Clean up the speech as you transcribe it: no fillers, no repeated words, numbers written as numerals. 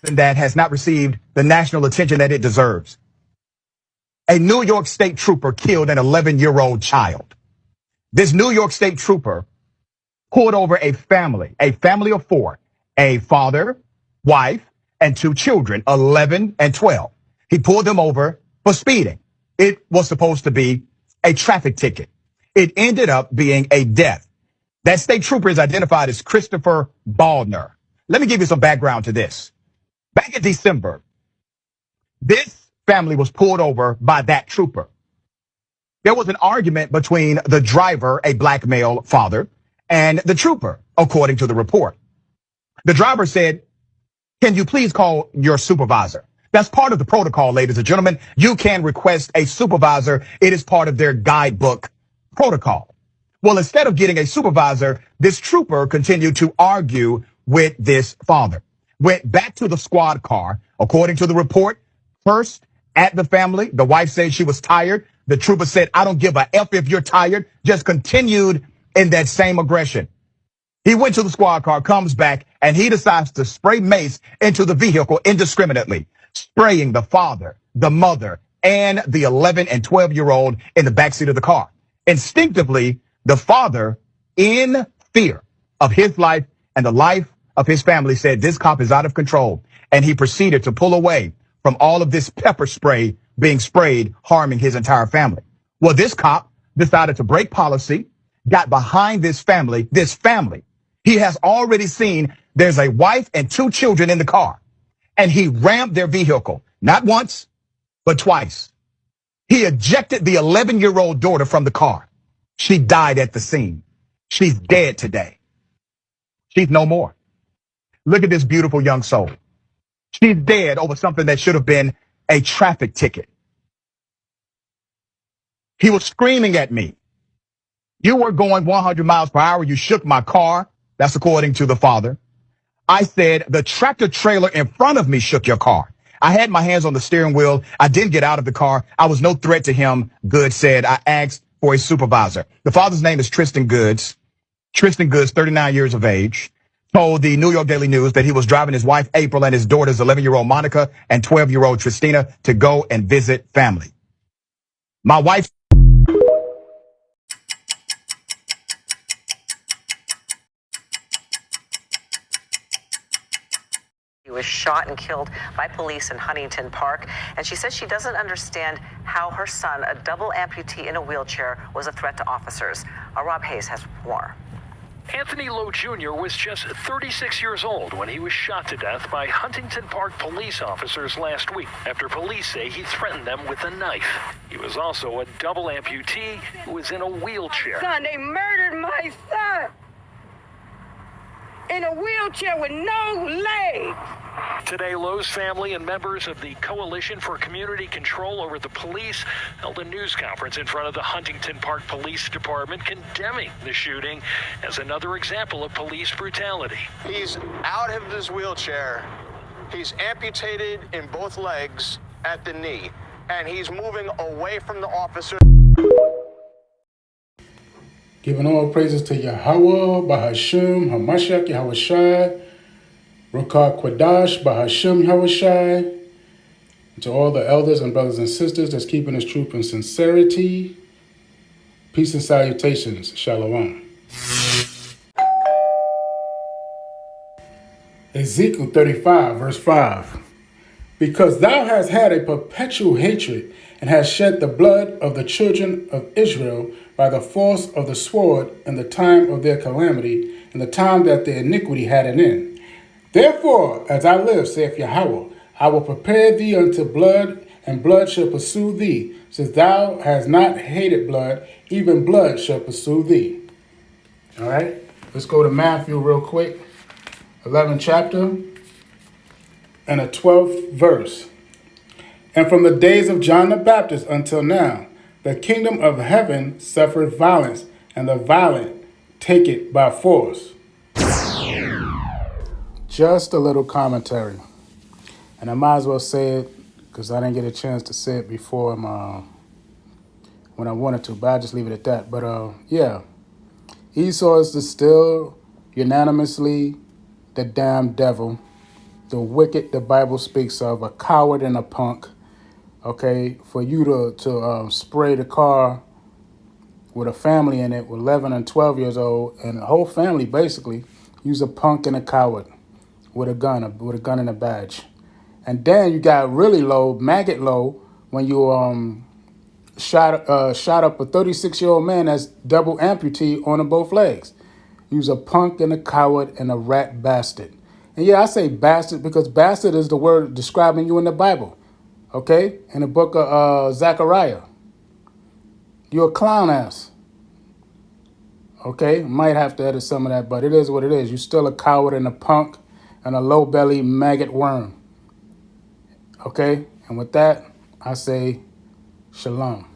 that has not received the national attention that it deserves. A New York State trooper killed an 11-year-old child. This New York State trooper pulled over a family of four, a father, wife, and two children, 11 and 12. He pulled them over for speeding. It was supposed to be a traffic ticket. It ended up being a death. That state trooper is identified as Christopher Baldner. Let me give you some background to this. Back in December, this family was pulled over by that trooper. There was an argument between the driver, a black male father, and the trooper, according to the report. The driver said, "Can you please call your supervisor?" That's part of the protocol, ladies and gentlemen. You can request a supervisor. It is part of their guidebook protocol. Well, instead of getting a supervisor, this trooper continued to argue with this father. Went back to the squad car. According to the report, first at the family, the wife said she was tired. The trooper said, "I don't give a F if you're tired." Just continued in that same aggression. He went to the squad car, comes back, and he decides to spray mace into the vehicle indiscriminately, spraying the father, the mother, and the 11 and 12-year-old in the backseat of the car. Instinctively, the father, in fear of his life and the life of his family, said, "This cop is out of control." And he proceeded to pull away from all of this pepper spray being sprayed, harming his entire family. Well, this cop decided to break policy, got behind this family. He has already seen there's a wife and two children in the car, and he rammed their vehicle, not once, but twice. He ejected the 11-year-old daughter from the car. She died at the scene. She's dead today. She's no more. Look at this beautiful young soul. She's dead over something that should have been a traffic ticket. He was screaming at me. "You were going 100 miles per hour. You shook my car." That's according to the father. I said, "The tractor trailer in front of me shook your car." I had my hands on the steering wheel. I didn't get out of the car. I was no threat to him, Goods said. I asked for a supervisor. The father's name is Tristan Goods. Tristan Goods, 39 years of age, told the New York Daily News that he was driving his wife, April, and his daughters, 11-year-old Monica and 12-year-old Tristina, to go and visit family. My wife He was shot and killed by police in Huntington Park, and she says she doesn't understand how her son, a double amputee in a wheelchair, was a threat to officers. Rob Hayes has more. Anthony Lowe Jr. was just 36 years old when he was shot to death by Huntington Park police officers last week after police say he threatened them with a knife. He was also a double amputee who was in a wheelchair. Son, they murdered my son in a wheelchair with no legs. Today, Lowe's family and members of the Coalition for Community Control Over the Police held a news conference in front of the Huntington Park Police Department condemning the shooting as another example of police brutality. He's out of his wheelchair. He's amputated in both legs at the knee, and he's moving away from the officer. Giving all praises to Yahweh, Bahashim, Hamashiach, Yahushai, Rukah Kwadash, Bahashim, Yahushai, and to all the elders and brothers and sisters that's keeping this truth in sincerity, peace and salutations, Shalom. Ezekiel 35, verse 5. Because thou hast had a perpetual hatred, and hast shed the blood of the children of Israel by the force of the sword in the time of their calamity, in the time that their iniquity had an end. Therefore, as I live, saith Yahweh, I will prepare thee unto blood, and blood shall pursue thee. Since thou hast not hated blood, even blood shall pursue thee. All right, let's go to Matthew real quick. 11th chapter and the 12th verse. And from the days of John the Baptist until now, the kingdom of heaven suffered violence, and the violent take it by force. Just a little commentary. And I might as well say it because I didn't get a chance to say it before when I wanted to, but I'll just leave it at that. But yeah, Esau is still unanimously the damn devil. the wicked the Bible speaks of, a coward and a punk. Okay, for you to spray the car with a family in it with 11 and 12 years old, and the whole family basically, use a punk and a coward with a gun and a badge. And then you got really low, maggot low, when you shot up a 36-year-old man that's double amputee on both legs. Use a punk and a coward and a rat bastard. And yeah, I say bastard because bastard is the word describing you in the Bible. Okay? In the book of Zechariah. You're a clown ass. Okay? Might have to edit some of that, but it is what it is. You're still a coward and a punk and a low belly maggot worm. Okay? And with that, I say shalom.